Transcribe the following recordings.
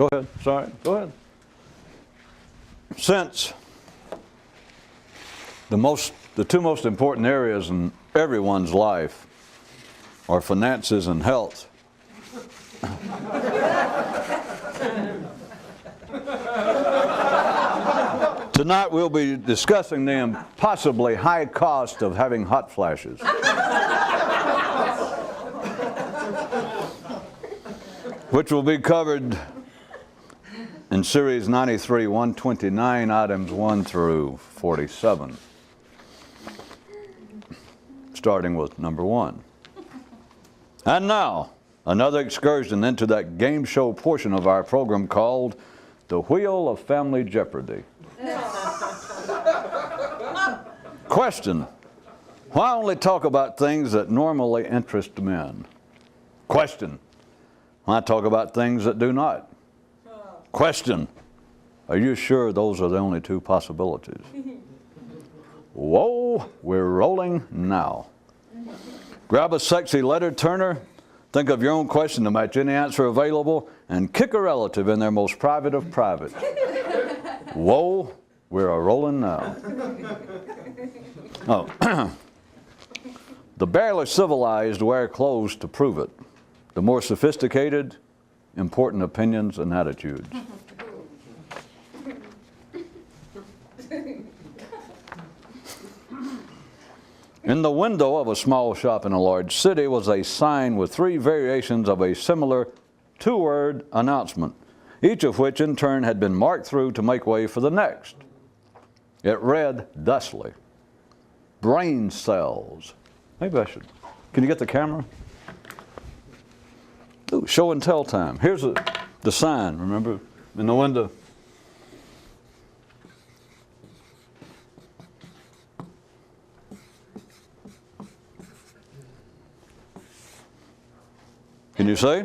Go ahead. Sorry. Go ahead. Since the two most important areas in everyone's life are finances and health, tonight we'll be discussing the impossibly high cost of having hot flashes. Which will be covered in Series 93, 129, items 1 through 47, starting with number 1. And now, another excursion into that game show portion of our program called The Wheel of Family Jeopardy. Question: why only talk about things that normally interest men? Question: why talk about things that do not? Question: are you sure those are the only two possibilities? Whoa, we're rolling now. Grab a sexy letter turner, think of your own question to match any answer available, and kick a relative in their most private of private. Whoa, we're rolling now. Oh, the barely civilized wear clothes to prove it. The more sophisticated, important opinions and attitudes. In the window of a small shop in a large city was a sign with 3 variations of a similar 2-word announcement, each of which in turn had been marked through to make way for the next. It read thusly: brain cells. Maybe I should. Can you get the camera? Ooh, show and tell time. Here's the sign, remember, in the window. Can you see?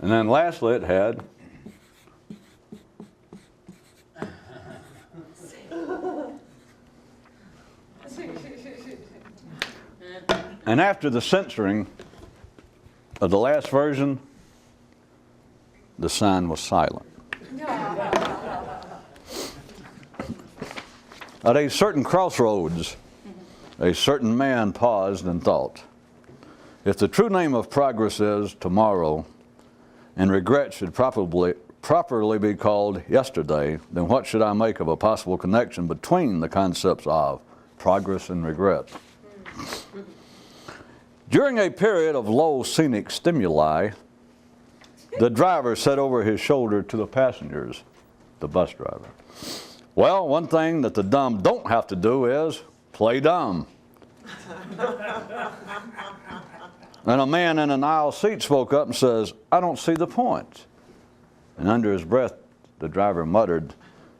And then lastly it had and after the censoring of the last version, the sign was silent. At a certain crossroads, a certain man paused and thought, if the true name of progress is tomorrow, and regret should properly be called yesterday, then what should I make of a possible connection between the concepts of progress and regret? During a period of low scenic stimuli, the driver said over his shoulder to the passengers, the bus driver, well, one thing that the dumb don't have to do is play dumb. And a man in an aisle seat spoke up and says, I don't see the point. And under his breath, the driver muttered,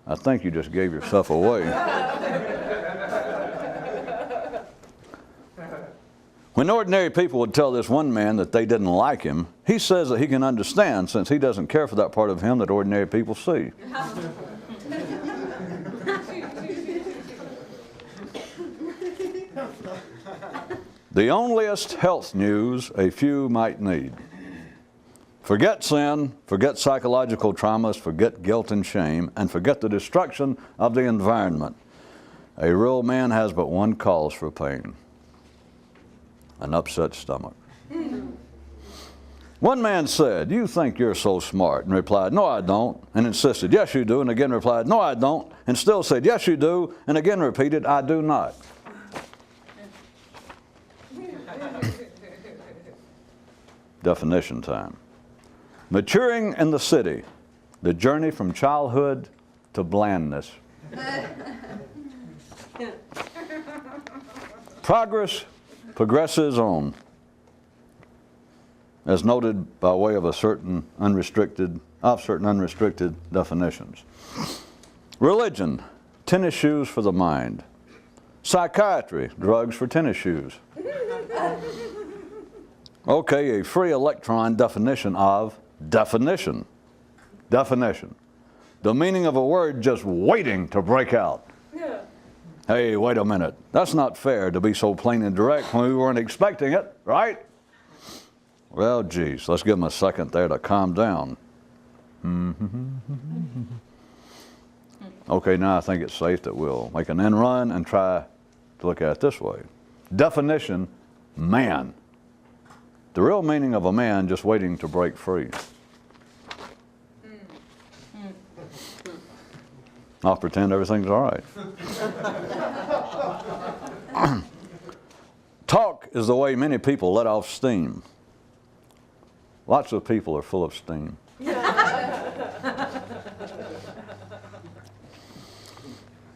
I think you just gave yourself away. When ordinary people would tell this one man that they didn't like him, he says that he can understand since he doesn't care for that part of him that ordinary people see. The onlyest health news a few might need. Forget sin, forget psychological traumas, forget guilt and shame, and forget the destruction of the environment. A real man has but one cause for pain: an upset stomach. One man said, you think you're so smart, and replied, no, I don't, and insisted, yes, you do, and again replied, no, I don't, and still said, yes, you do, and again repeated, I do not. Definition time. Maturing in the city, the journey from childhood to blandness. Progress progresses on, as noted by way of certain unrestricted definitions. Religion, tennis shoes for the mind. Psychiatry, drugs for tennis shoes. Okay, a free electron definition of definition. Definition. The meaning of a word just waiting to break out. Hey, wait a minute. That's not fair to be so plain and direct when we weren't expecting it, right? Well, geez, let's give them a second there to calm down. Okay, now I think it's safe that we'll make an end run and try to look at it this way. Definition, man. The real meaning of a man just waiting to break free. I'll pretend everything's all right. Talk is the way many people let off steam. Lots of people are full of steam.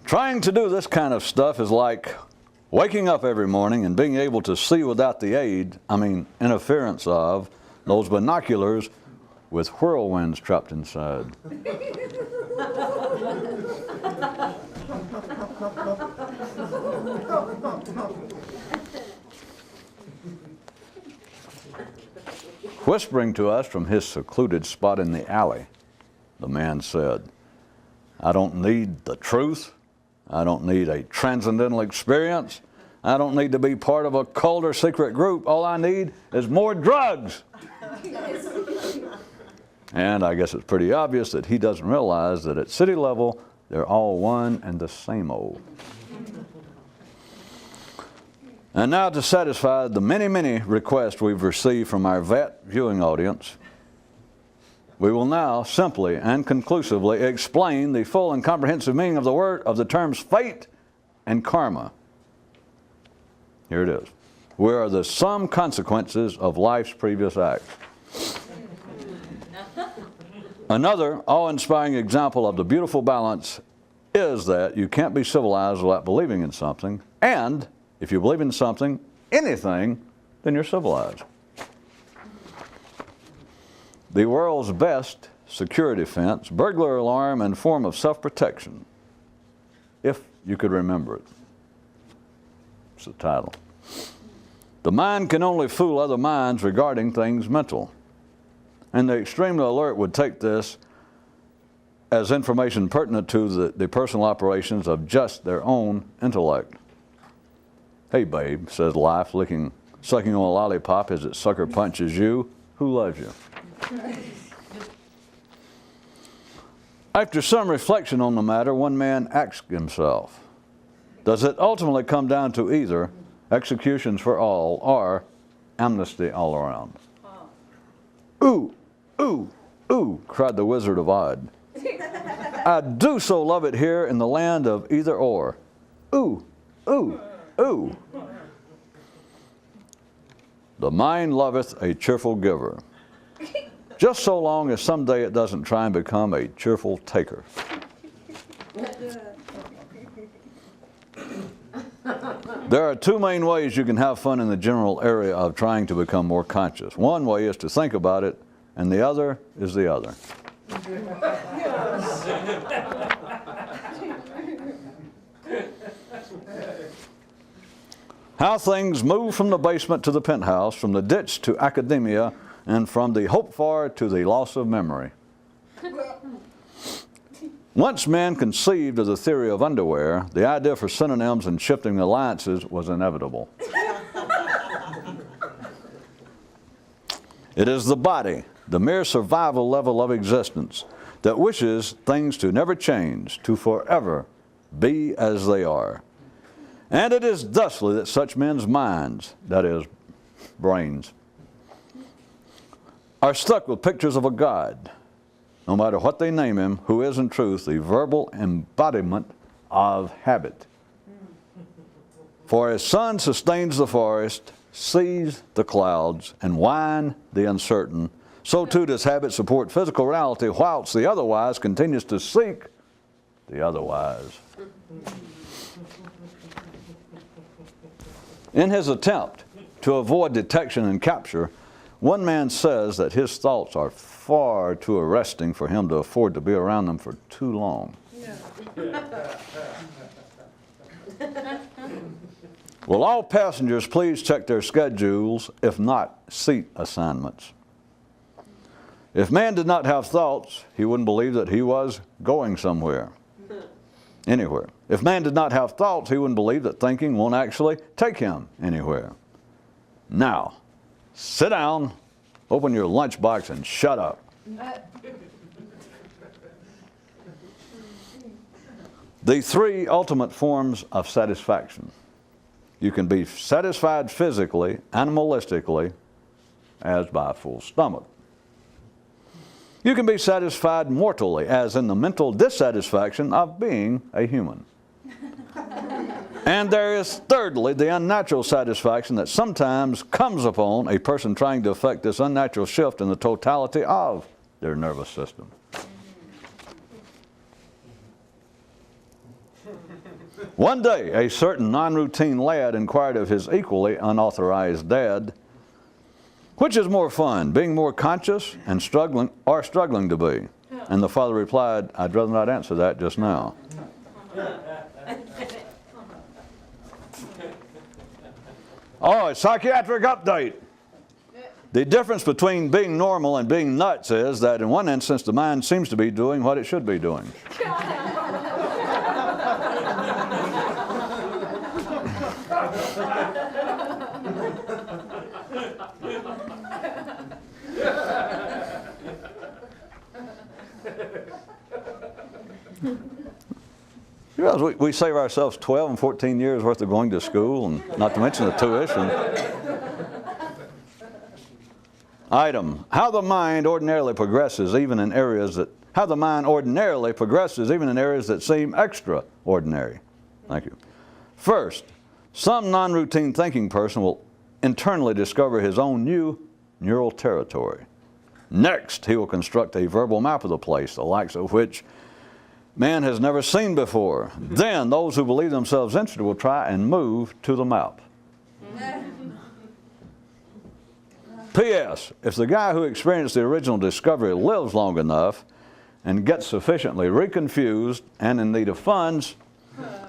Trying to do this kind of stuff is like waking up every morning and being able to see without the interference of, those binoculars with whirlwinds trapped inside. Whispering to us from his secluded spot in the alley, the man said, I don't need the truth. I don't need a transcendental experience. I don't need to be part of a cult or secret group. All I need is more drugs. And I guess it's pretty obvious that he doesn't realize that at city level, they're all one and the same old. And now to satisfy the many, many requests we've received from our vet viewing audience, we will now simply and conclusively explain the full and comprehensive meaning of the terms fate and karma. Here it is. We are the sum consequences of life's previous acts. Another awe-inspiring example of the beautiful balance is that you can't be civilized without believing in something, and if you believe in something, anything, then you're civilized. The world's best security fence, burglar alarm, and form of self-protection, if you could remember it. It's the title. The mind can only fool other minds regarding things mental. And the extremely alert would take this as information pertinent to the personal operations of just their own intellect. Hey, babe, says life, sucking on a lollipop as it sucker punches you. Who loves you? After some reflection on the matter, one man asked himself, does it ultimately come down to either executions for all or amnesty all around? Ooh, ooh, ooh, cried the Wizard of Oz. I do so love it here in the land of either or. Ooh, ooh, ooh. The mind loveth a cheerful giver, just so long as someday it doesn't try and become a cheerful taker. There are two main ways you can have fun in the general area of trying to become more conscious. One way is to think about it, and the other is the other. How things move from the basement to the penthouse, from the ditch to academia, and from the hoped for to the loss of memory. Once man conceived of the theory of underwear, the idea for synonyms and shifting alliances was inevitable. It is the body, the mere survival level of existence, that wishes things to never change, to forever be as they are. And it is thusly that such men's minds, that is, brains, are stuck with pictures of a God, no matter what they name him, who is in truth the verbal embodiment of habit. For as sun sustains the forest, sees the clouds, and wine the uncertain, so too does habit support physical reality, whilst the otherwise continues to seek the otherwise. In his attempt to avoid detection and capture, one man says that his thoughts are far too arresting for him to afford to be around them for too long. Will all passengers please check their schedules, if not seat assignments? If man did not have thoughts, he wouldn't believe that he was going somewhere. anywhere. If man did not have thoughts, he wouldn't believe that thinking won't actually take him anywhere. Now, sit down, open your lunchbox, and shut up. The three ultimate forms of satisfaction. You can be satisfied physically, animalistically, as by a full stomach. You can be satisfied mortally, as in the mental dissatisfaction of being a human. And there is, thirdly, the unnatural satisfaction that sometimes comes upon a person trying to effect this unnatural shift in the totality of their nervous system. One day, a certain non-routine lad inquired of his equally unauthorized dad, which is more fun, being more conscious and struggling to be? And the father replied, I'd rather not answer that just now. Oh, a psychiatric update. The difference between being normal and being nuts is that in one instance the mind seems to be doing what it should be doing. You know, we save ourselves 12 and 14 years worth of going to school, and not to mention the tuition. Item, how the mind ordinarily progresses even in areas that seem extraordinary. Thank you. First, some non-routine thinking person will internally discover his own new neural territory. Next, he will construct a verbal map of the place, the likes of which man has never seen before. Then those who believe themselves interested will try and move to the map. P.S. If the guy who experienced the original discovery lives long enough and gets sufficiently reconfused and in need of funds,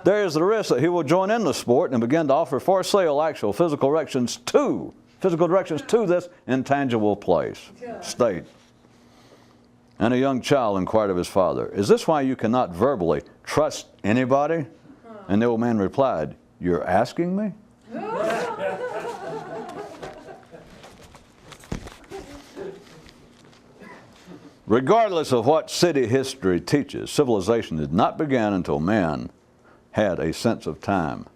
there is the risk that he will join in the sport and begin to offer for sale actual physical directions to this intangible place, state. And a young child inquired of his father, is this why you cannot verbally trust anybody? And the old man replied, you're asking me? Regardless of what city history teaches, civilization did not begin until man had a sense of time.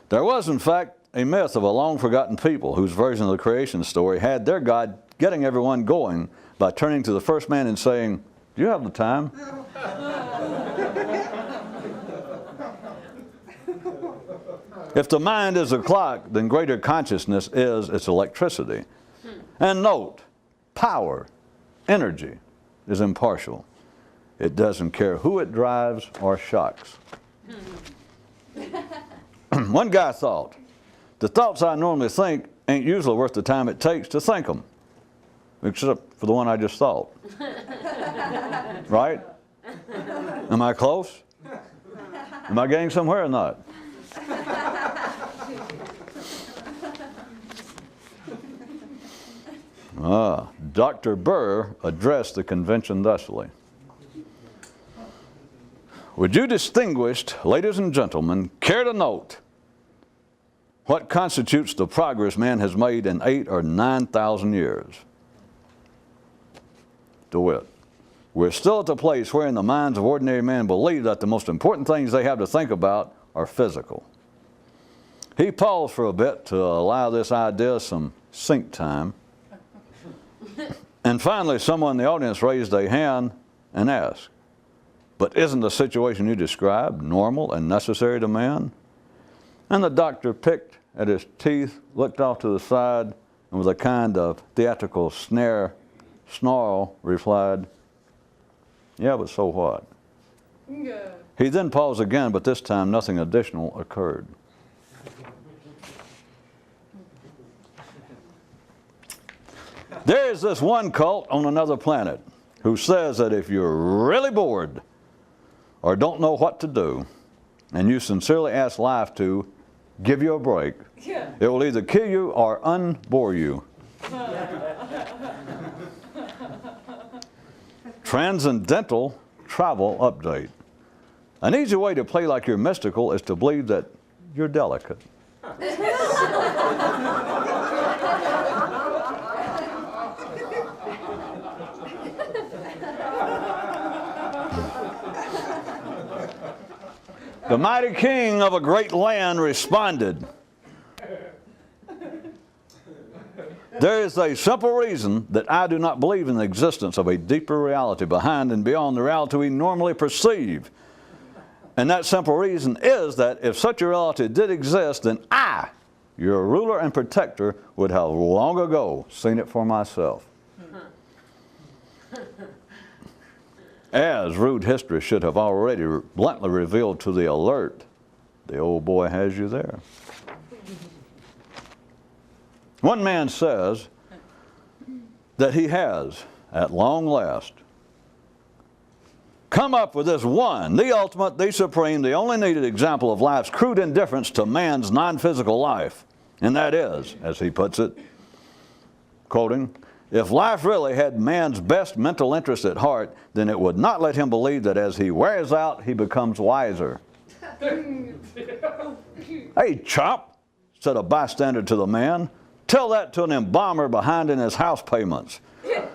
There was, in fact, a myth of a long-forgotten people whose version of the creation story had their God getting everyone going by turning to the first man and saying, do you have the time? If the mind is a clock, then greater consciousness is its electricity. And note, power, energy, is impartial. It doesn't care who it drives or shocks. One guy thought, the thoughts I normally think ain't usually worth the time it takes to think them, except for the one I just thought. Right? Am I close? Am I getting somewhere or not? Dr. Burr addressed the convention thusly. Would you distinguished ladies and gentlemen care to note what constitutes the progress man has made in 8,000 or 9,000 years? To wit, we're still at the place wherein the minds of ordinary men believe that the most important things they have to think about are physical. He paused for a bit to allow this idea some sink time. And finally, someone in the audience raised a hand and asked, but isn't the situation you described normal and necessary to man? And the doctor picked at his teeth, looked off to the side, and with a kind of theatrical snarl replied, yeah, but so what? Yeah. He then paused again, but this time nothing additional occurred. There is this one cult on another planet who says that if you're really bored or don't know what to do, and you sincerely ask life to give you a break, yeah, it will either kill you or unbore you. Transcendental travel update. An easy way to play like you're mystical is to believe that you're delicate. The mighty king of a great land responded, "There is a simple reason that I do not believe in the existence of a deeper reality behind and beyond the reality we normally perceive. And that simple reason is that if such a reality did exist, then I, your ruler and protector, would have long ago seen it for myself." As rude history should have already bluntly revealed to the alert, the old boy has you there. One man says that he has, at long last, come up with this one, the ultimate, the supreme, the only needed example of life's crude indifference to man's non-physical life. And that is, as he puts it, quoting, "If life really had man's best mental interest at heart, then it would not let him believe that as he wears out, he becomes wiser." "Hey, chop," said a bystander to the man, "tell that to an embalmer behind in his house payments,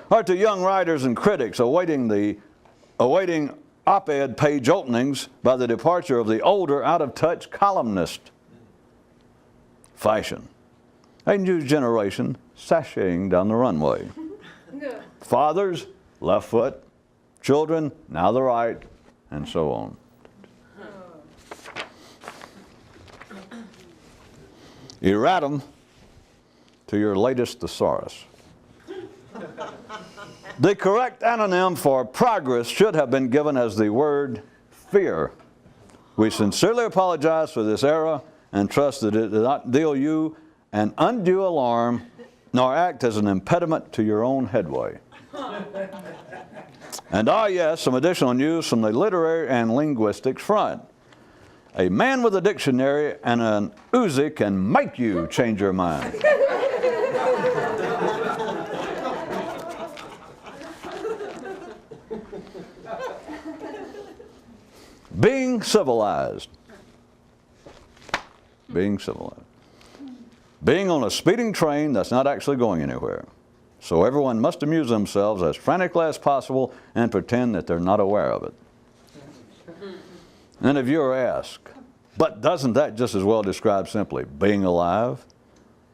or to young writers and critics awaiting op-ed page openings by the departure of the older, out-of-touch columnist." Fashion. A new generation sashaying down the runway. Fathers, left foot. Children, now the right, and so on. Erratum to your latest thesaurus. The correct anonym for progress should have been given as the word fear. We sincerely apologize for this error and trust that it did not deal you an undue alarm nor act as an impediment to your own headway. And yes, some additional news from the literary and linguistics front. A man with a dictionary and an Uzi can make you change your mind. Being civilized. Being civilized. Being on a speeding train that's not actually going anywhere. So everyone must amuse themselves as frantically as possible and pretend that they're not aware of it. And if you're asked, but doesn't that just as well describe simply being alive?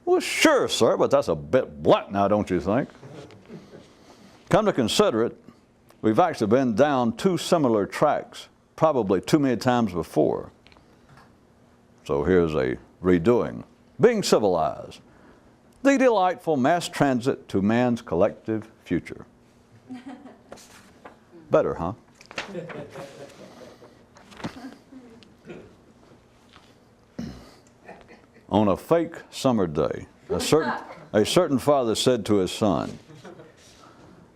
Well, sure, sir, but that's a bit blunt now, don't you think? Come to consider it, we've actually been down two similar tracks, probably too many times before. So here's a redoing. Being civilized. The delightful mass transit to man's collective future. Better, huh? On a fake summer day, a certain father said to his son,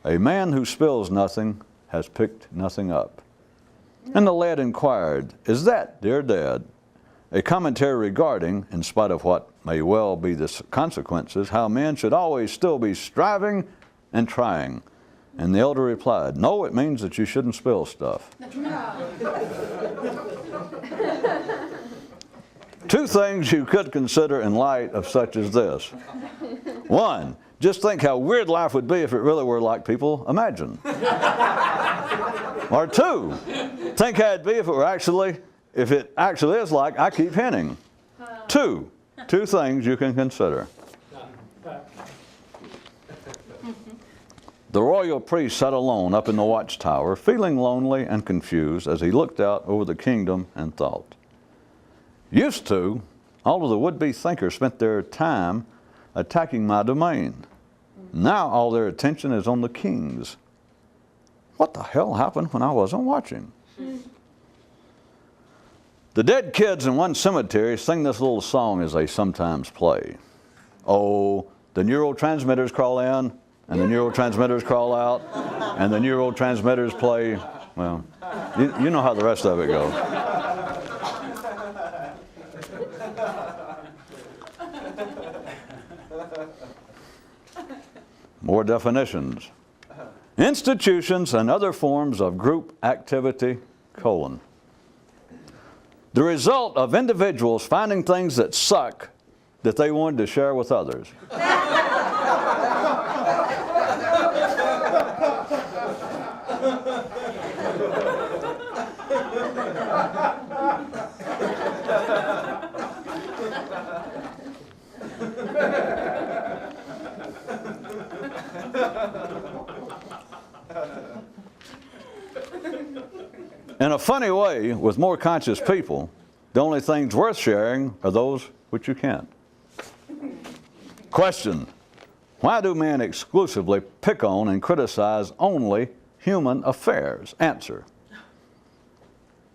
"A man who spills nothing has picked nothing up." And the lad inquired, "Is that, dear Dad, a commentary regarding, in spite of what may well be the consequences, how men should always still be striving and trying?" And the elder replied, "No, it means that you shouldn't spill stuff." Two things you could consider in light of such as this. One, just think how weird life would be if it really were like people imagine. Or two, think how it'd be if it actually is like I keep hinting. Two things you can consider. The royal priest sat alone up in the watchtower, feeling lonely and confused as he looked out over the kingdom and thought. Used to, all of the would-be thinkers spent their time attacking my domain. Now all their attention is on the king's. What the hell happened when I wasn't watching? The dead kids in one cemetery sing this little song as they sometimes play. Oh, the neurotransmitters crawl in, and the neurotransmitters crawl out, and the neurotransmitters play. Well, you know how the rest of it goes. More definitions. Institutions and other forms of group activity, The result of individuals finding things that suck that they wanted to share with others. In a funny way, with more conscious people, the only things worth sharing are those which you can't. Question: why do men exclusively pick on and criticize only human affairs? Answer: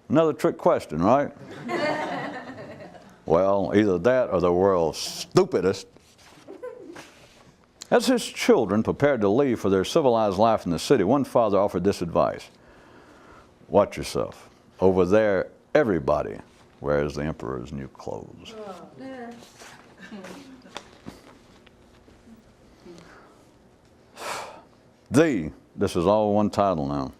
another trick question, right? Well, either that or the world's stupidest. As his children prepared to leave for their civilized life in the city, one father offered this advice: watch yourself. Over there, everybody wears the emperor's new clothes. This is all one title now.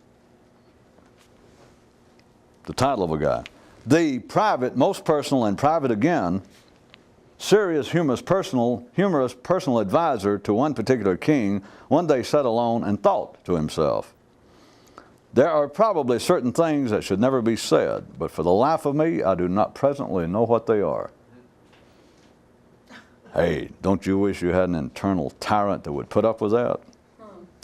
The title of a guy. The private, most personal, and private again, serious, humorous personal advisor to one particular king one day sat alone and thought to himself, there are probably certain things that should never be said, but for the life of me, I do not presently know what they are. Hey, don't you wish you had an internal tyrant that would put up with that?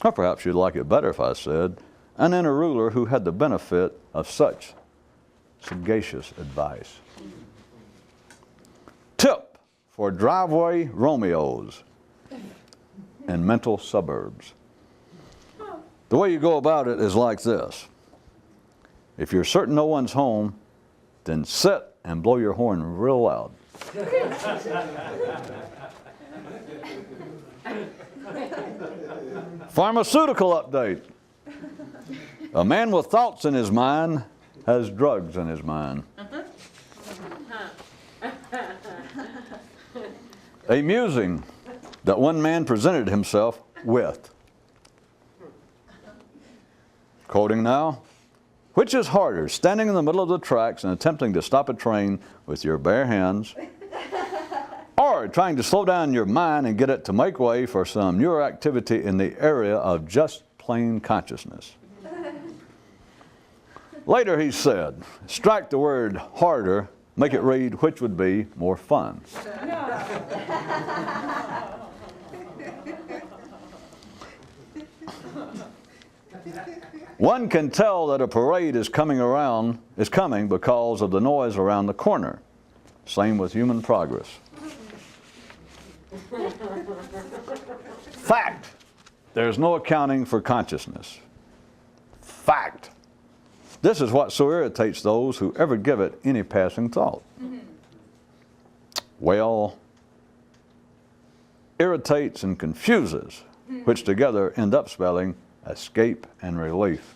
Or perhaps you'd like it better if I said, an inner ruler who had the benefit of such sagacious advice. Tip for driveway Romeos in mental suburbs. The way you go about it is like this. If you're certain no one's home, then sit and blow your horn real loud. Pharmaceutical update. A man with thoughts in his mind has drugs in his mind. A musing that one man presented himself with. Quoting now, which is harder, standing in the middle of the tracks and attempting to stop a train with your bare hands, or trying to slow down your mind and get it to make way for some newer activity in the area of just plain consciousness? Later he said, strike the word harder, make it read which would be more fun. One can tell that a parade is coming because of the noise around the corner. Same with human progress. Fact. There's no accounting for consciousness. Fact. This is what so irritates those who ever give it any passing thought. Well, irritates and confuses, which together end up spelling escape and relief.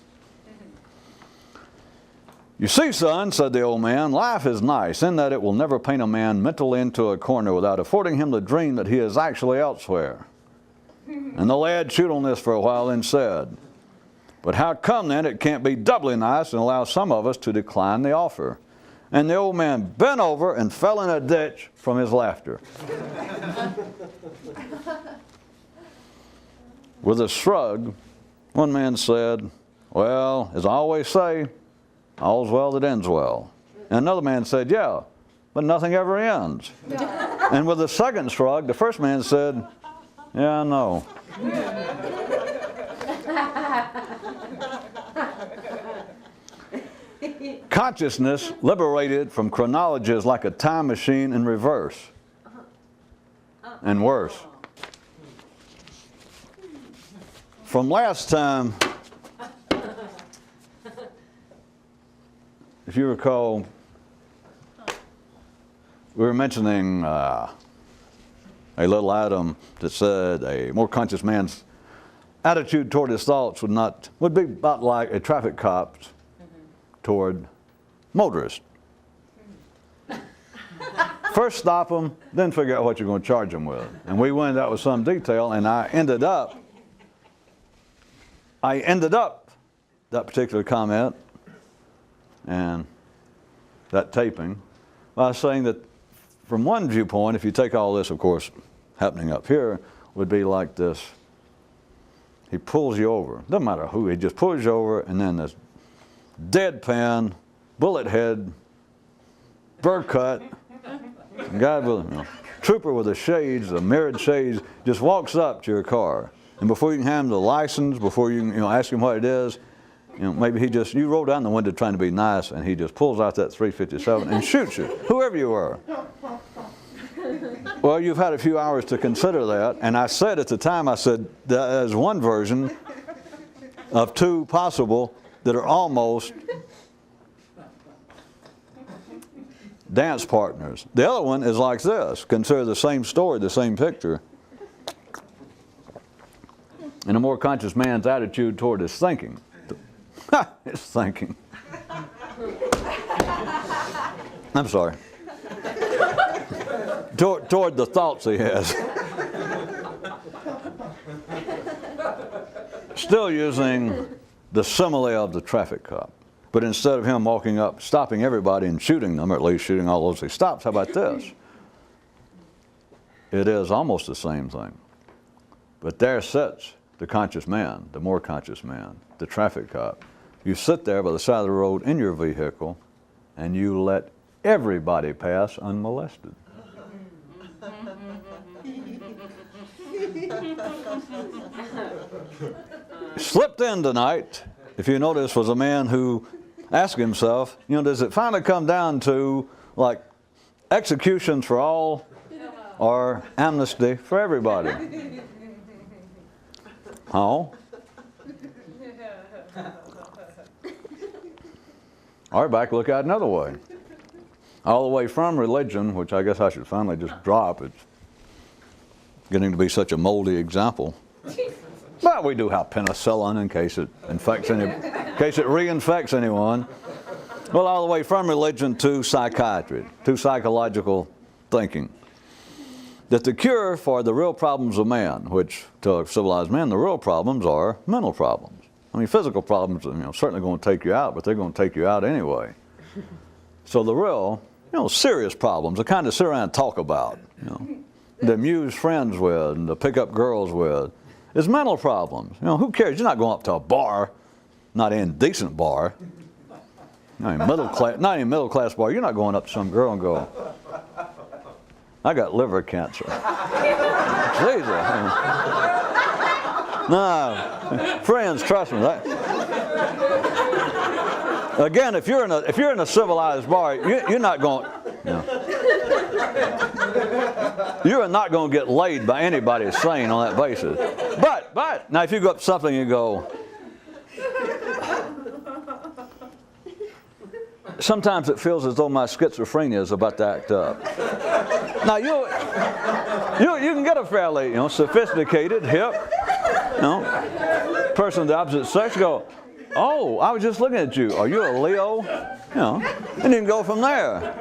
You see, son, said the old man, life is nice in that it will never paint a man mentally into a corner without affording him the dream that he is actually elsewhere. And the lad chewed on this for a while and said, but how come then it can't be doubly nice and allow some of us to decline the offer? And the old man bent over and fell in a ditch from his laughter. With a shrug, one man said, well, as I always say, all's well that ends well. And another man said, yeah, but nothing ever ends. And with a second shrug, the first man said, yeah, I know. Consciousness liberated from chronology is like a time machine in reverse. And worse. From last time, if you recall, we were mentioning a little item that said a more conscious man's attitude toward his thoughts would be about like a traffic cop's toward motorists. First stop them, then figure out what you're going to charge them with. And we went into that with some detail, and I ended up that particular comment, and that taping by saying that from one viewpoint, if you take all this, of course, happening up here, would be like this. He pulls you over. Doesn't matter who, he just pulls you over, and then this deadpan, bullet head, fur cut, guy with trooper with the shades, the mirrored shades, just walks up to your car. And before you can hand him the license, before you can ask him what it is, maybe you roll down the window trying to be nice, and he just pulls out that .357 and shoots you, whoever you are. Well, you've had a few hours to consider that, and I said at the time, I said, that is one version of two possible that are almost dance partners. The other one is like this. Consider the same story, the same picture. And a more conscious man's attitude toward his thinking. His thinking. I'm sorry. Toward the thoughts he has. Still using the simile of the traffic cop. But instead of him walking up, stopping everybody and shooting them, or at least shooting all those he stops, how about this? It is almost the same thing. But there sits the conscious man, the more conscious man, the traffic cop. You sit there by the side of the road in your vehicle, and you let everybody pass unmolested. Slipped in tonight, if you notice, was a man who asked himself, does it finally come down to like executions for all or amnesty for everybody? How? Or back look at it another way. All the way from religion, which I guess I should finally just drop. It's getting to be such a moldy example. But we do have penicillin in case it reinfects anyone. Well, all the way from religion to psychiatry, to psychological thinking. That the cure for the real problems of man, which to a civilized man, the real problems are mental problems. I mean, physical problems are certainly going to take you out, but they're going to take you out anyway. So the real, serious problems, the kind to sit around and talk about, to amuse friends with and to pick up girls with, is mental problems. Who cares? You're not going up to a bar, not an indecent bar, not even middle class bar. You're not going up to some girl and go, I got liver cancer. Jesus. No, friends, trust me. Again, if you're in a civilized bar, you're not going. You are not going to get laid by anybody sane on that basis. But now, if you go up to something and you go, sometimes it feels as though my schizophrenia is about to act up. Now you can get a fairly sophisticated, hip person of the opposite sex. Go, oh, I was just looking at you. Are you a Leo? And you can go from there.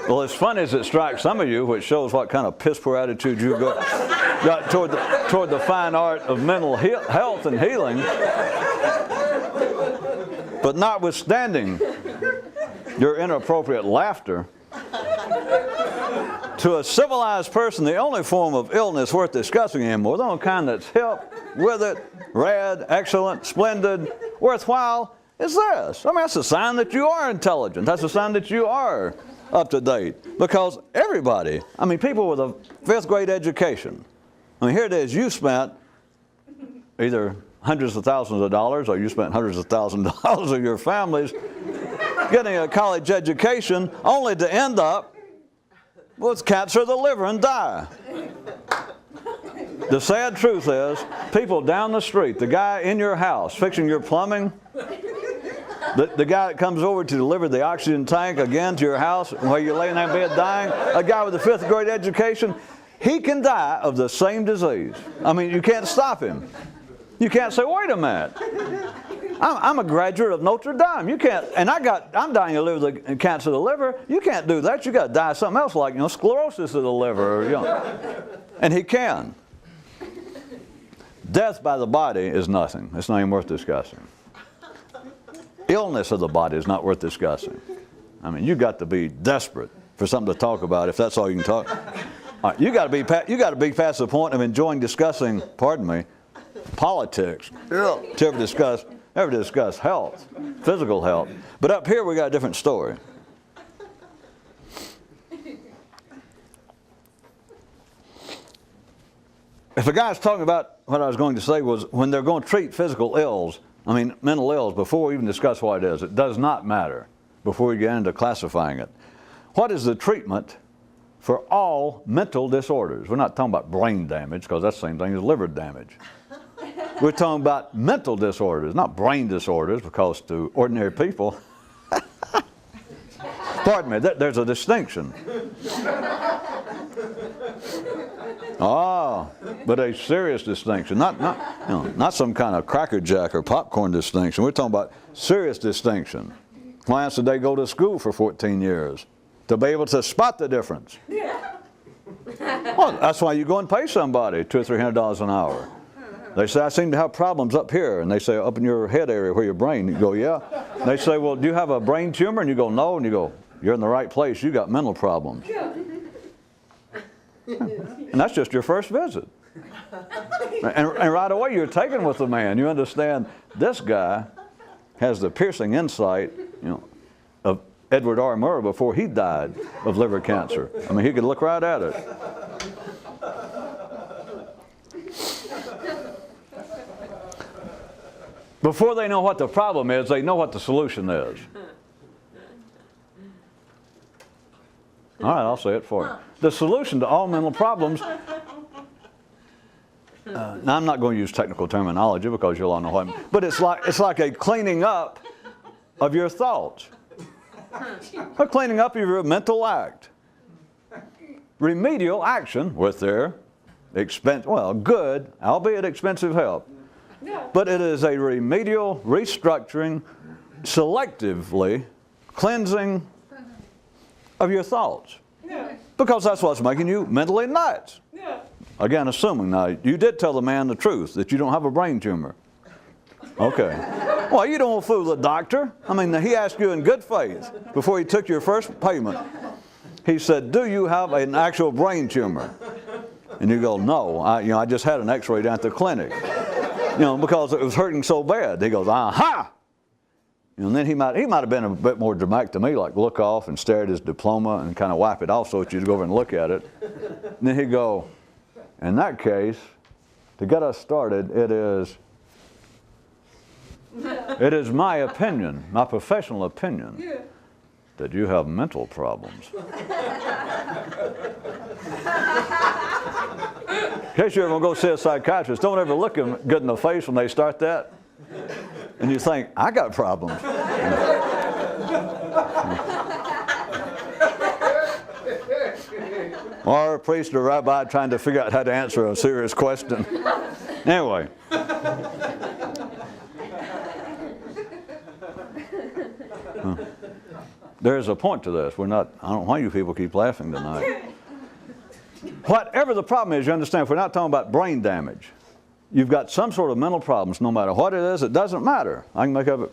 Well, as funny as it strikes some of you, which shows what kind of piss-poor attitude you got toward the fine art of mental health and healing, but notwithstanding your inappropriate laughter, to a civilized person, the only form of illness worth discussing anymore, the only kind that's hip, with it, rad, excellent, splendid, worthwhile, is this. I mean, that's a sign that you are intelligent. That's a sign that you are up to date. Because everybody, people with a 5th grade education, here it is, you spent either hundreds of thousands of dollars or you spent hundreds of thousands of dollars of your families getting a college education only to end up with cancer of the liver and die. The sad truth is, people down the street, the guy in your house fixing your plumbing, the guy that comes over to deliver the oxygen tank again to your house while you're laying there in bed dying, a guy with a 5th grade education, he can die of the same disease. You can't stop him. You can't say, wait a minute. I'm a graduate of Notre Dame. You can't, and I'm dying of the cancer of the liver. You can't do that. You got to die of something else like, sclerosis of the liver. And he can. Death by the body is nothing. It's not even worth discussing. illness of the body is not worth discussing. I mean, you got to be desperate for something to talk about if that's all you can talk. All right, you got to be past the point of enjoying discussing, pardon me, politics to ever discuss health, physical health. But up here we got a different story. If a guy's talking about what I was going to say was when they're going to treat physical ills, I mean mental ills, before we even discuss what it is, it does not matter before we get into classifying it. What is the treatment for all mental disorders? We're not talking about brain damage, because that's the same thing as liver damage. We're talking about mental disorders, not brain disorders, because to ordinary people, pardon me, there's a distinction. But a serious distinction, not some kind of crackerjack or popcorn distinction. We're talking about serious distinction. Why else did they go to school for 14 years? To be able to spot the difference. Well, that's why you go and pay somebody $200 or $300 an hour. They say, I seem to have problems up here. And they say, up in your head area where your brain. You go, yeah. And they say, well, do you have a brain tumor? And you go, no. And you go, you're in the right place. You got mental problems. And that's just your first visit. And right away you're taken with the man. You understand this guy has the piercing insight, of Edward R. Murrow before he died of liver cancer. I mean, he could look right at it. Before they know what the problem is, they know what the solution is. All right, I'll say it for you. The solution to all mental problems, now I'm not going to use technical terminology because you'll all know what I mean, but it's like a cleaning up of your thoughts. A cleaning up of your mental act. Remedial action with their good, albeit expensive help. But it is a remedial, restructuring, selectively cleansing of your thoughts. Because that's what's making you mentally nuts. Again, assuming now, you did tell the man the truth, that you don't have a brain tumor. Okay. Well, you don't fool the doctor. I mean, he asked you in good faith before he took your first payment. He said, do you have an actual brain tumor? And you go, no. I just had an x-ray down at the clinic. Because it was hurting so bad. He goes, aha! And then he might have been a bit more dramatic to me, like look off and stare at his diploma and kind of wipe it off so that you'd go over and look at it. And then he'd go, in that case, to get us started, it is my opinion, my professional opinion, that you have mental problems. In case you ever go see a psychiatrist, don't ever look them good in the face when they start that. And you think, I got problems. Or a priest or rabbi trying to figure out how to answer a serious question. Anyway. There's a point to this. I don't know why you people keep laughing tonight. Whatever the problem is, you understand, if we're not talking about brain damage, you've got some sort of mental problems, no matter what it is, it doesn't matter. I can make up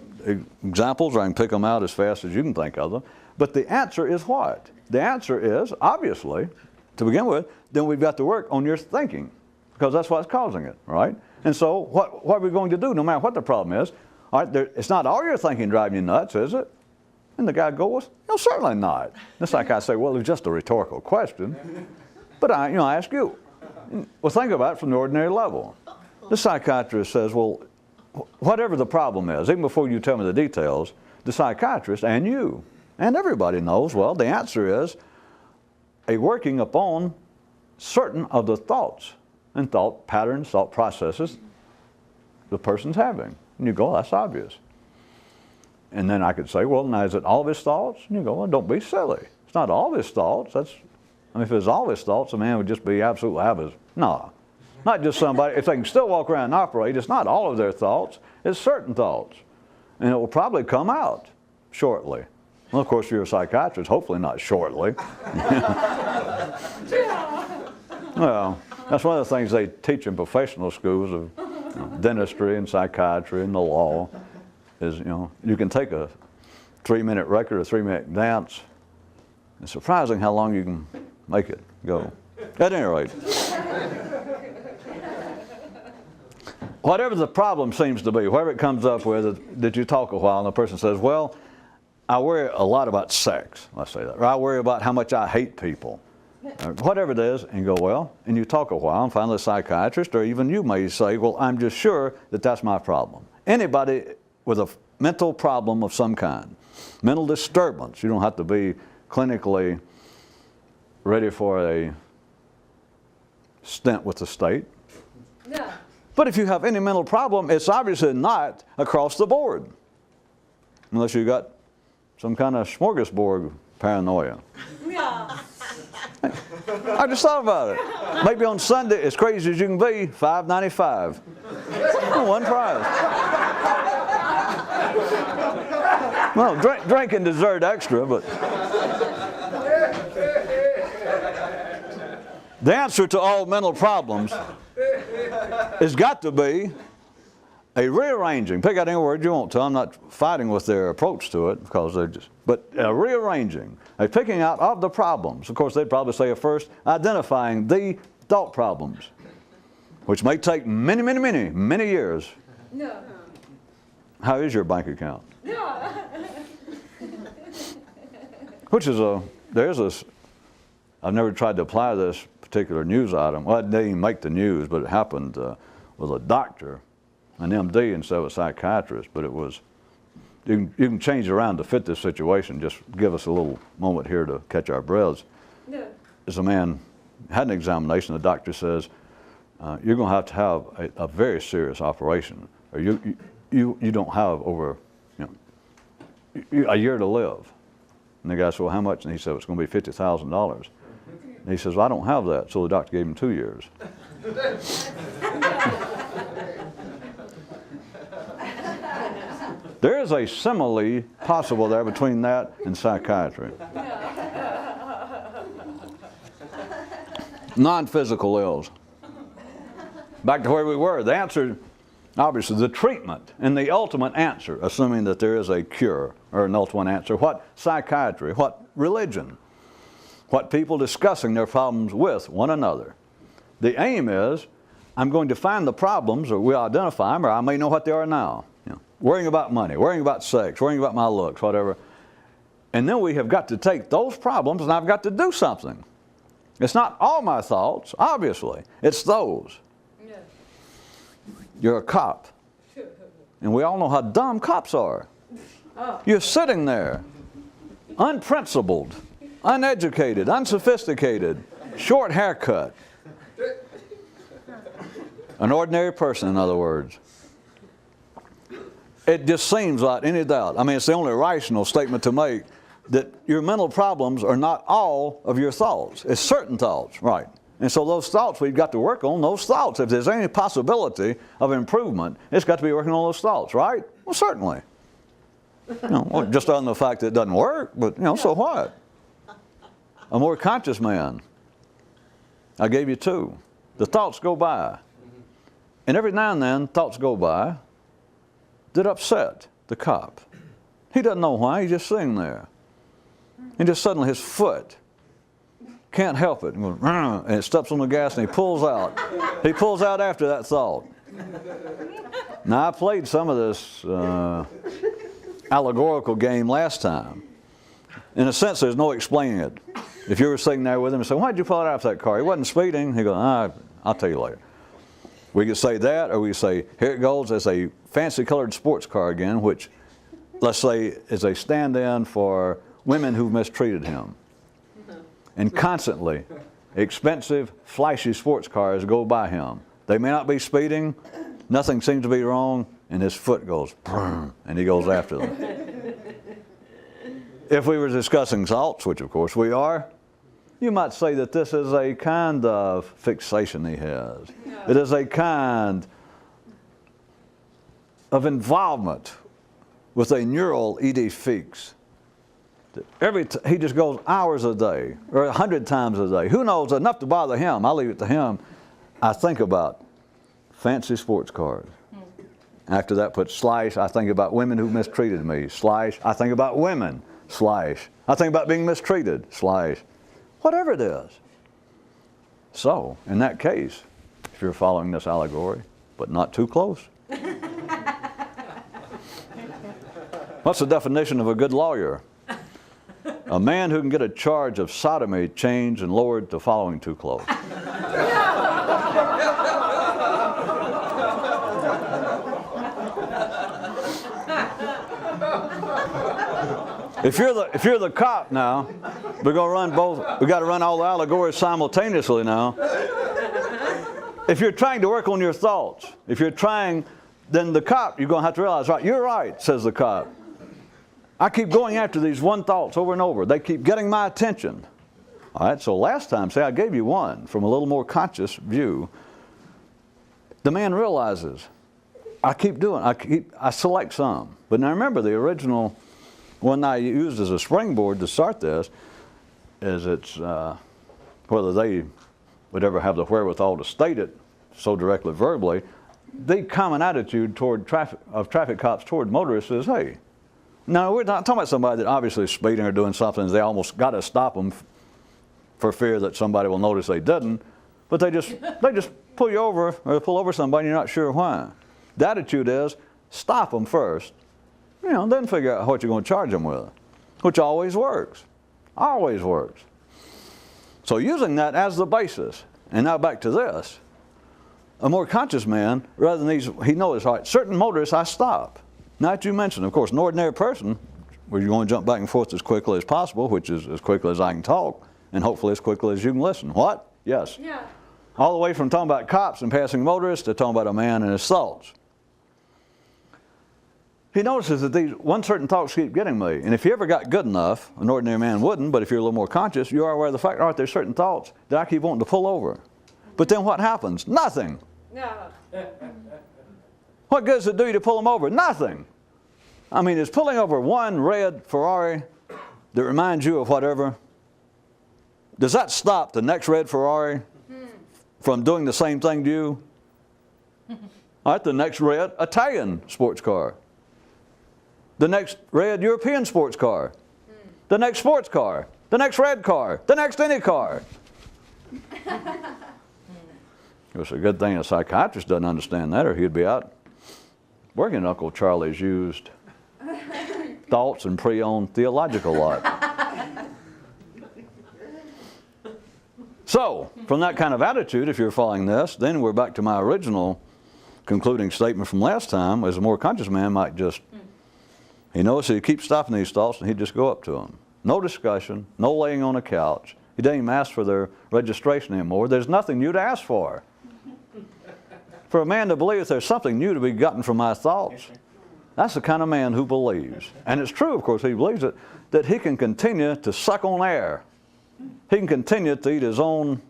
examples or I can pick them out as fast as you can think of them. But the answer is what? The answer is, obviously, to begin with, then we've got to work on your thinking, because that's what's causing it, right? And so what are we going to do, no matter what the problem is? All right, it's not all your thinking driving you nuts, is it? And the guy goes, no, certainly not. It's like I say, well, it's just a rhetorical question. But I ask you. Well, think about it from the ordinary level. The psychiatrist says, well, whatever the problem is, even before you tell me the details, the psychiatrist and you and everybody knows, well, the answer is a working upon certain of the thoughts and thought patterns, thought processes the person's having. And you go, that's obvious. And then I could say, well, now is it all of his thoughts? And you go, well, don't be silly. It's not all of his thoughts. If it was all his thoughts, the man would just be absolutely habit. No. Not just somebody, if they can still walk around and operate, it's not all of their thoughts, it's certain thoughts. And it will probably come out shortly. Well, of course, if you're a psychiatrist, hopefully not shortly. Well, that's one of the things they teach in professional schools of dentistry and psychiatry and the law. is, you know, you can take a 3-minute record, a 3-minute dance. It's surprising how long you can make it go. At any rate, whatever the problem seems to be, whatever it comes up with, that you talk a while and the person says, well, I worry a lot about sex, let's say that, or I worry about how much I hate people, or whatever it is, and you go, well, and you talk a while, and finally a psychiatrist, or even you may say, well, I'm just sure that that's my problem. Anybody with a mental problem of some kind, mental disturbance, you don't have to be clinically ready for a stint with the state. No. But if you have any mental problem, it's obviously not across the board. Unless you got some kind of smorgasbord paranoia. Yeah. I just thought about it. Maybe on Sunday, as crazy as you can be, $5.95. One prize. Well, drink and dessert extra, but the answer to all mental problems has got to be a rearranging. Pick out any word you want to. I'm not fighting with their approach to it because they're just, but a rearranging, a picking out of the problems. Of course, they'd probably say at first, identifying the thought problems, which may take many, many, many, many years. No. How is your bank account? No. Which is I've never tried to apply this particular news item. Well, it didn't even make the news, but it happened with a doctor, an MD instead of a psychiatrist, but it was, you can change it around to fit this situation. Just give us a little moment here to catch our breaths. No. As a man had an examination, the doctor says, you're going to have a very serious operation, or you don't have over a year to live. And the guy said, well, how much? And he said, it's going to be $50,000. And he says, well, I don't have that. So the doctor gave him 2 years. There is a simile possible there between that and psychiatry. Non-physical ills. Back to where we were. The answer, obviously, the treatment and the ultimate answer, assuming that there is a cure or an ultimate answer. What psychiatry? What religion? What people discussing their problems with one another. The aim is, I'm going to find the problems, or we'll identify them, or I may know what they are now. Worrying about money, worrying about sex, worrying about my looks, whatever. And then we have got to take those problems and I've got to do something. It's not all my thoughts, obviously. It's those. No. You're a cop. And we all know how dumb cops are. Oh. You're sitting there, unprincipled, uneducated, unsophisticated, short haircut. An ordinary person, in other words. It just seems like any doubt. I mean, it's the only rational statement to make that your mental problems are not all of your thoughts. It's certain thoughts, right? And so those thoughts, we've got to work on those thoughts. If there's any possibility of improvement, it's got to be working on those thoughts, right? Well, certainly. Well, just on the fact that it doesn't work, but, so what? A more conscious man. I gave you 2. The thoughts go by. And every now and then, thoughts go by that upset the cop. He doesn't know why, he's just sitting there. And just suddenly his foot can't help it. And it steps on the gas and he pulls out. He pulls out after that thought. Now, I played some of this allegorical game last time. In a sense, there's no explaining it. If you were sitting there with him and say, why'd you pull it out of that car? He wasn't speeding. He goes, I'll tell you later. We could say that, or we could say, here it goes as a fancy colored sports car again, which, let's say, is a stand-in for women who've mistreated him. And constantly, expensive, flashy sports cars go by him. They may not be speeding, nothing seems to be wrong, and his foot goes, and he goes after them. If we were discussing thoughts, which of course we are, you might say that this is a kind of fixation he has. No. It is a kind of involvement with a neural idée fixe. He just goes hours a day, or 100 times a day. Who knows, enough to bother him. I'll leave it to him. I think about fancy sports cars. After that, put slash, I think about women who mistreated me. Slash, I think about women. Slash, I think about being mistreated. Slash, whatever it is. So, in that case, if you're following this allegory, but not too close. What's the definition of a good lawyer? A man who can get a charge of sodomy changed and lowered to following too close. If you're the cop now, we're gonna run both. We got to run all the allegories simultaneously now. If you're trying to work on your thoughts, if you're trying, then the cop, you're gonna have to realize, right? You're right, says the cop. I keep going after these one thoughts over and over. They keep getting my attention. All right. So last time, say I gave you one from a little more conscious view. The man realizes, I keep doing. I select some. But now remember, the original one I used as a springboard to start this is it's whether they would ever have the wherewithal to state it so directly verbally. The common attitude toward traffic cops toward motorists is, hey. Now we're not talking about somebody that obviously is speeding or doing something. They almost got to stop them for fear that somebody will notice they didn't. But they just pull you over or pull over somebody and you're not sure why. The attitude is stop them first. You know, then figure out what you're going to charge them with, which always works. Always works. So using that as the basis, and now back to this, a more conscious man, rather than he knows, all right, certain motorists I stop. Now that you mentioned, of course, an ordinary person, where you're going to jump back and forth as quickly as possible, which is as quickly as I can talk, and hopefully as quickly as you can listen. What? Yes. Yeah. All the way from talking about cops and passing motorists to talking about a man and his thoughts. He notices that these one certain thoughts keep getting me. And if he ever got good enough, an ordinary man wouldn't, but if you're a little more conscious, you are aware of the fact, all right, there's certain thoughts that I keep wanting to pull over. But then what happens? Nothing. No. What good does it do you to pull them over? Nothing. I mean, is pulling over one red Ferrari that reminds you of whatever, does that stop the next red Ferrari from doing the same thing to you? All right, the next red Italian sports car. The next red European sports car. The next sports car. The next red car. The next any car. It's a good thing a psychiatrist doesn't understand that, or he'd be out working Uncle Charlie's used thoughts and pre-owned theological lot. So, from that kind of attitude, if you're following this, then we're back to my original concluding statement from last time, as a more conscious man might just, he knows he keeps stopping these thoughts and he'd just go up to them. No discussion, no laying on a couch. He doesn't even ask for their registration anymore. There's nothing new to ask for. For a man to believe there's something new to be gotten from my thoughts, that's the kind of man who believes. And it's true, of course, he believes it, that he can continue to suck on air. He can continue to eat his own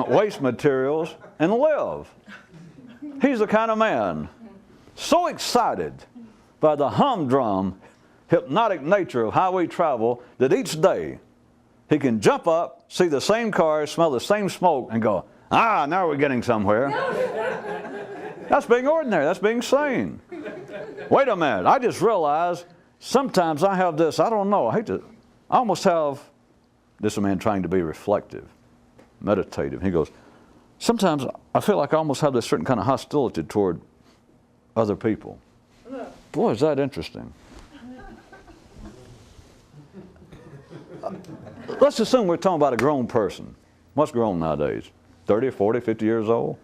waste materials and live. He's the kind of man so excited by the humdrum, hypnotic nature of highway travel that each day he can jump up, see the same cars, smell the same smoke, and go, ah, now we're getting somewhere. That's being ordinary. That's being sane. Wait a minute. I just realized sometimes I have this, I don't know, I almost have, this is a man trying to be reflective, meditative. He goes, sometimes I feel like I almost have this certain kind of hostility toward other people. Boy, is that interesting. Let's assume we're talking about a grown person. What's grown nowadays? 30, 40, 50 years old?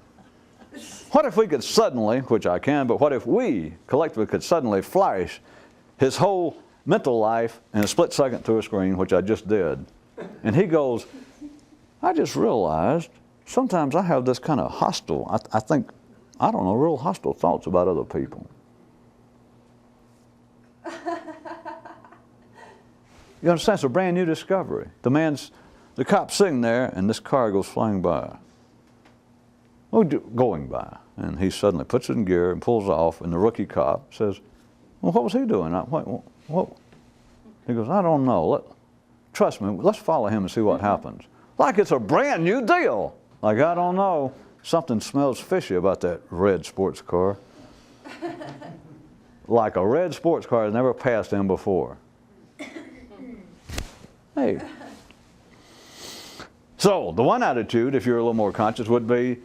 What if we could suddenly, which I can, but what if we collectively could suddenly flash his whole mental life in a split second through a screen, which I just did. And he goes, I just realized sometimes I have this kind of hostile, I think, I don't know, real hostile thoughts about other people. You understand? It's a brand new discovery. The cop's sitting there and this car goes flying by. Oh, going by. And he suddenly puts it in gear and pulls off, and the rookie cop says, well, what was he doing? What? He goes, I don't know. Trust me, let's follow him and see what happens. Like it's a brand new deal. Like, I don't know. something smells fishy about that red sports car. Like a red sports car has never passed him before. Hey. So the one attitude, if you're a little more conscious, would be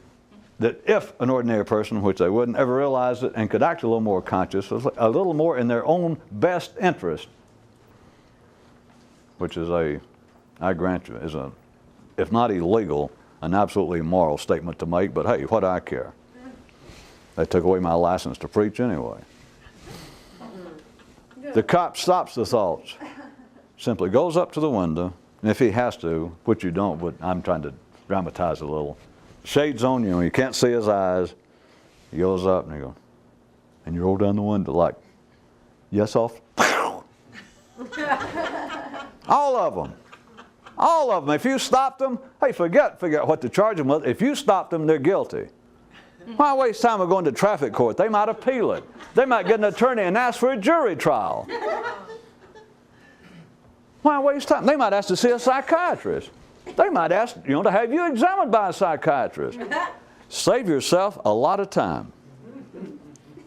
that if an ordinary person, which they wouldn't ever realize it, and could act a little more conscious, a little more in their own best interest, which is I grant you, is if not illegal, an absolutely immoral statement to make, but hey, what do I care? They took away my license to preach anyway. The cop stops the thoughts, simply goes up to the window, and if he has to, which you don't, but I'm trying to dramatize a little, shades on you, and you can't see his eyes, he goes up and he goes, and you roll down the window like, yes, off. All of them. All of them. If you stopped them, hey, forget what to charge them with. If you stopped them, they're guilty. Why waste time of going to traffic court? They might appeal it. They might get an attorney and ask for a jury trial. Why waste time? They might ask to see a psychiatrist. They might ask, to have you examined by a psychiatrist. Save yourself a lot of time.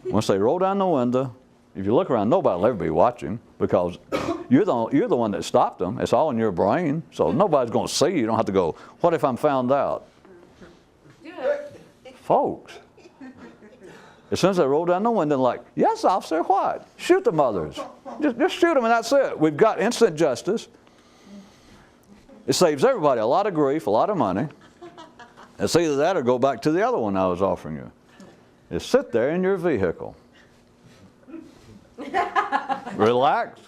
Once they roll down the window, if you look around, nobody will ever be watching because you're the one that stopped them. It's all in your brain, so nobody's going to see you. You don't have to go, what if I'm found out? Folks, as soon as they roll down the window, like, yes, officer, what? Shoot the mothers. Just shoot them and that's it. We've got instant justice. It saves everybody a lot of grief, a lot of money. It's either that or go back to the other one I was offering you. Is sit there in your vehicle. Relax.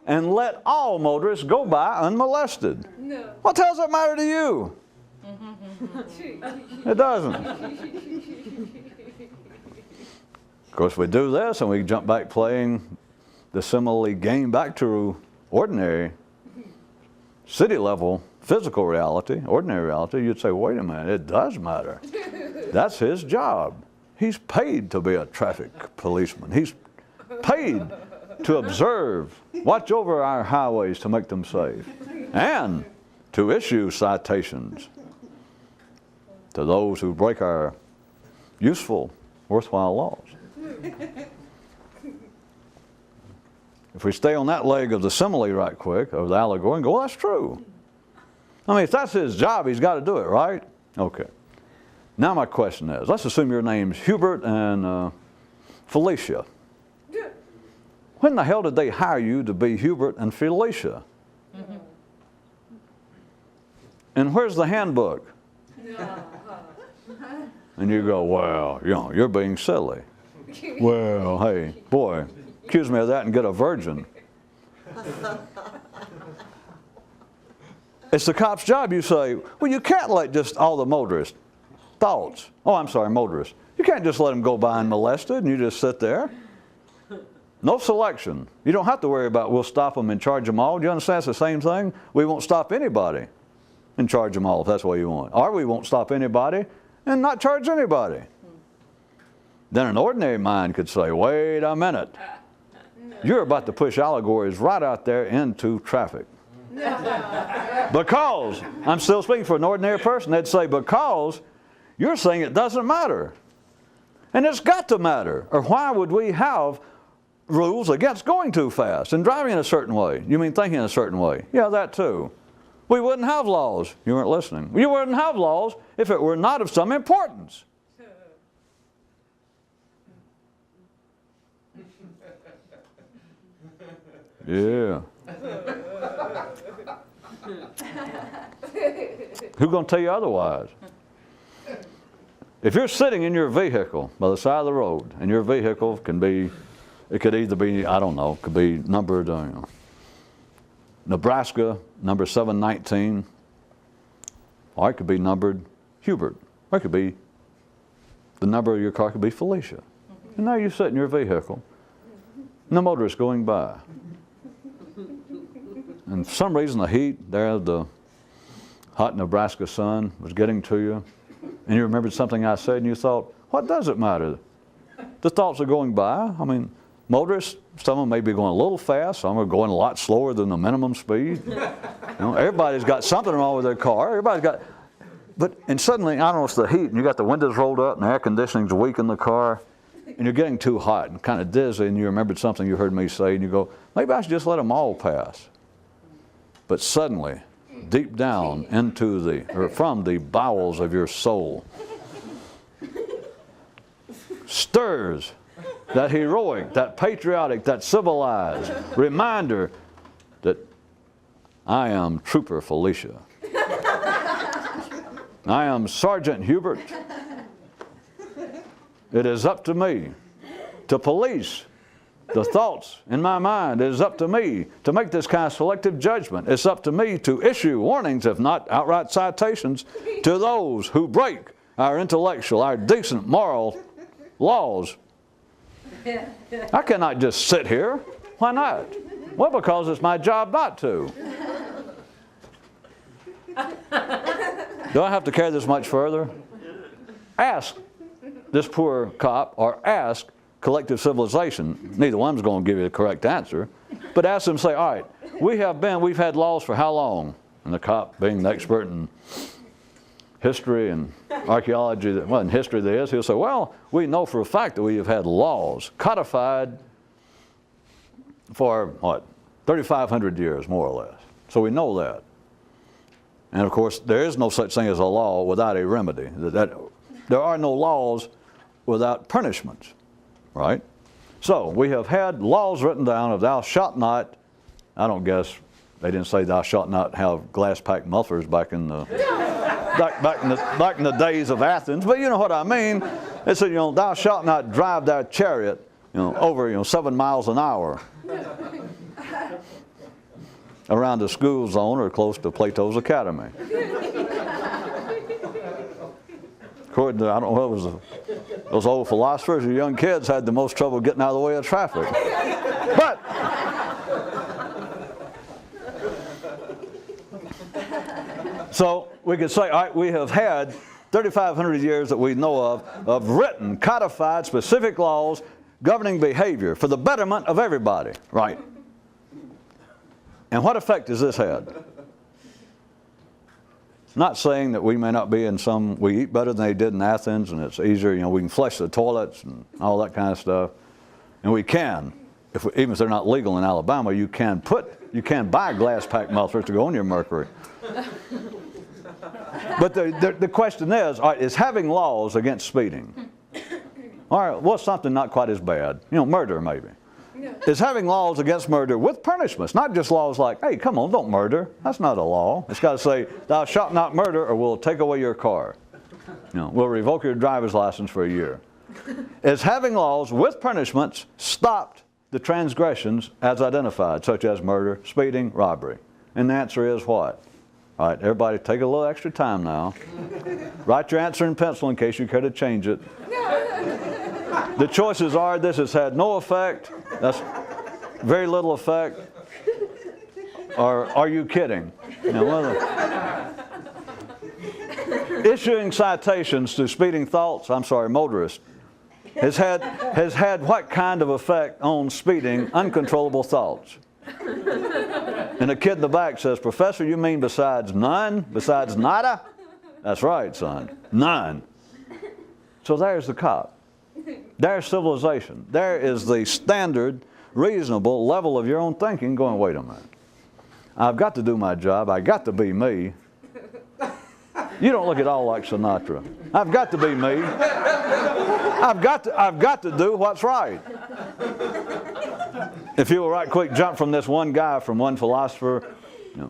And let all motorists go by unmolested. No. What the hell does that matter to you? It doesn't. Of course, we do this and we jump back playing the simile game back to ordinary city level physical reality, ordinary reality. You'd say, wait a minute, it does matter. That's his job. He's paid to be a traffic policeman. He's paid to observe, watch over our highways to make them safe, and to issue citations to those who break our useful, worthwhile laws. If we stay on that leg of the simile right quick, of the allegory, and go, well, that's true. I mean, if that's his job, he's got to do it, right? Okay. Now my question is, let's assume your name's Hubert and Felicia. When the hell did they hire you to be Hubert and Felicia? And where's the handbook? And you go, well, you're being silly. Well, hey, boy, accuse me of that and get a virgin. It's the cop's job. You say, well, you can't let just all the motorists' thoughts. Oh, I'm sorry, motorists. You can't just let them go by unmolested and you just sit there. No selection. You don't have to worry about we'll stop them and charge them all. Do you understand? It's the same thing. We won't stop anybody and charge them all if that's what you want. Or we won't stop anybody and not charge anybody. Then an ordinary mind could say, wait a minute. You're about to push allegories right out there into traffic. Because, I'm still speaking for an ordinary person, they'd say, because you're saying it doesn't matter. And it's got to matter. Or why would we have rules against going too fast and driving in a certain way? You mean thinking in a certain way? Yeah, that too. We wouldn't have laws. You weren't listening. You wouldn't have laws if it were not of some importance. Yeah. Who's going to tell you otherwise? If you're sitting in your vehicle by the side of the road, and your vehicle can be, it could either be, I don't know, could be numbered, Nebraska, number 719, or it could be numbered Hubert, or it could be, the number of your car could be Felicia. And now you sit in your vehicle, and the motorist going by. And for some reason the heat there, the hot Nebraska sun was getting to you, and you remembered something I said, and you thought, what does it matter? The thoughts are going by. I mean, motorists, some of them may be going a little fast, some are going a lot slower than the minimum speed. Everybody's got something wrong with their car. Everybody's got, And suddenly, I don't know, it's the heat, and you got the windows rolled up, and the air conditioning's weak in the car, and you're getting too hot and kind of dizzy, and you remembered something you heard me say, and you go, maybe I should just let them all pass. But suddenly, deep down from the bowels of your soul, stirs that heroic, that patriotic, that civilized reminder that I am Trooper Felicia. I am Sergeant Hubert. It is up to me to police the thoughts in my mind. It is up to me to make this kind of selective judgment. It's up to me to issue warnings, if not outright citations, to those who break our intellectual, our decent moral laws. I cannot just sit here. Why not? Well, because it's my job not to. Do I have to carry this much further? Ask this poor cop, or ask collective civilization. Neither one's going to give you the correct answer. But ask them, say, all right, we've had laws for how long? And the cop, being the expert in history and archaeology, well, in history there is, he'll say, well, we know for a fact that we have had laws codified for, what, 3,500 years, more or less. So we know that. And of course, there is no such thing as a law without a remedy. There are no laws without punishments, right? So we have had laws written down of thou shalt not. I don't guess they didn't say thou shalt not have glass-packed mufflers back in the back in the days of Athens, but you know what I mean. It said, thou shalt not drive thy chariot, over 7 miles an hour around the school zone or close to Plato's Academy. According to, I don't know, it was those old philosophers, the young kids had the most trouble getting out of the way of traffic. But so we could say, all right, we have had 3,500 years that we know of written, codified, specific laws governing behavior for the betterment of everybody, right? And what effect has this had? Not saying that we may not be in we eat better than they did in Athens, and it's easier, we can flush the toilets and all that kind of stuff. And we can, even if they're not legal in Alabama, you can buy glass-packed mufflers to go on your Mercury. But the question is having laws against speeding. All right, what's something not quite as bad? Murder maybe. Yeah. Is having laws against murder with punishments, not just laws like, hey, come on, don't murder. That's not a law. It's got to say, thou shalt not murder, or we'll take away your car. We'll revoke your driver's license for a year. Is having laws with punishments stopped the transgressions as identified, such as murder, speeding, robbery? And the answer is what? All right, everybody take a little extra time now. Write your answer in pencil in case you care to change it. The choices are, this has had no effect, that's very little effect, or are you kidding? Issuing citations to speeding motorists, has had what kind of effect on speeding uncontrollable thoughts? And the kid in the back says, Professor, you mean besides none? Besides nada? That's right, son. None. So there's the cop. There's civilization. There is the standard, reasonable level of your own thinking going, wait a minute. I've got to do my job. I've got to be me. You don't look at all like Sinatra. I've got to be me. I've got to do what's right. If you will right quick jump from this one guy, from one philosopher,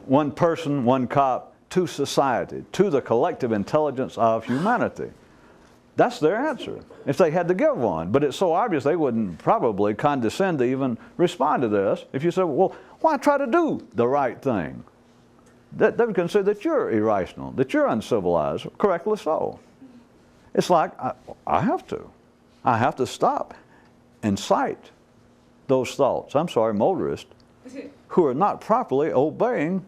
one person, one cop, to society, to the collective intelligence of humanity. That's their answer, if they had to give one. But it's so obvious they wouldn't probably condescend to even respond to this. If you said, well, why try to do the right thing? They would consider that you're irrational, that you're uncivilized, correctly so. It's like, I have to stop and cite those thoughts. I'm sorry, motorists who are not properly obeying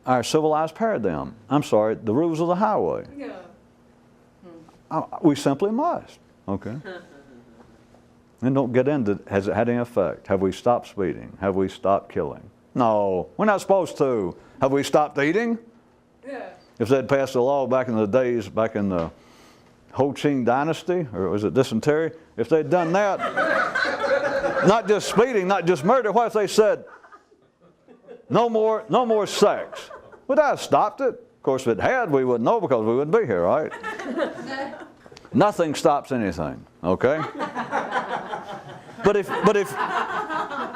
our civilized paradigm. I'm sorry, the rules of the highway. Yeah. We simply must, okay? And don't get into, has it had any effect? Have we stopped speeding? Have we stopped killing? No, we're not supposed to. Have we stopped eating? Yeah. if they'd passed a law back in the days, back in the Ho Ching dynasty, or was it dysentery? If they'd done that, not just speeding, not just murder, what if they said, no more sex? Would that have stopped it? Of course, if it had, we wouldn't know because we wouldn't be here, right? Nothing stops anything, okay? But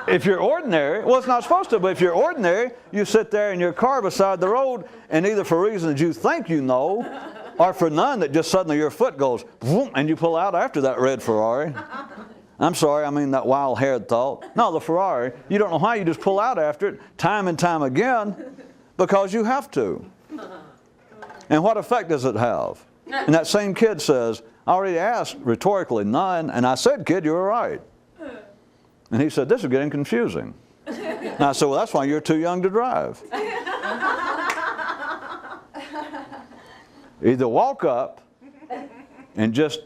if you're ordinary, well, it's not supposed to, but if you're ordinary, you sit there in your car beside the road, and either for reasons you think you know, or for none, that just suddenly your foot goes, boom, and you pull out after that red Ferrari. I'm sorry, I mean that wild-haired thought. No, the Ferrari, you don't know why, you just pull out after it time and time again because you have to. And what effect does it have? And that same kid says, I already asked rhetorically, none, and I said, kid, you were right. And he said, this is getting confusing. And I said, well, that's why you're too young to drive. Either walk up and just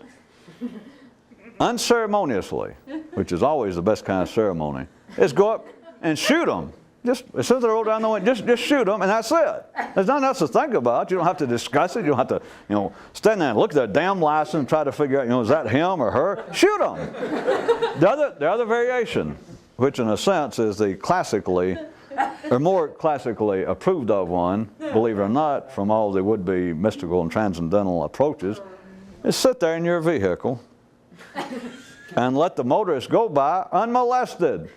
unceremoniously, which is always the best kind of ceremony, is go up and shoot them. Just as soon as they roll down the window, just shoot them, and that's it. There's nothing else to think about. You don't have to discuss it. You don't have to, stand there and look at their damn license and try to figure out, is that him or her? Shoot them. The other variation, which in a sense is the classically, or more classically approved of one, believe it or not, from all the would-be mystical and transcendental approaches, is sit there in your vehicle and let the motorist go by unmolested.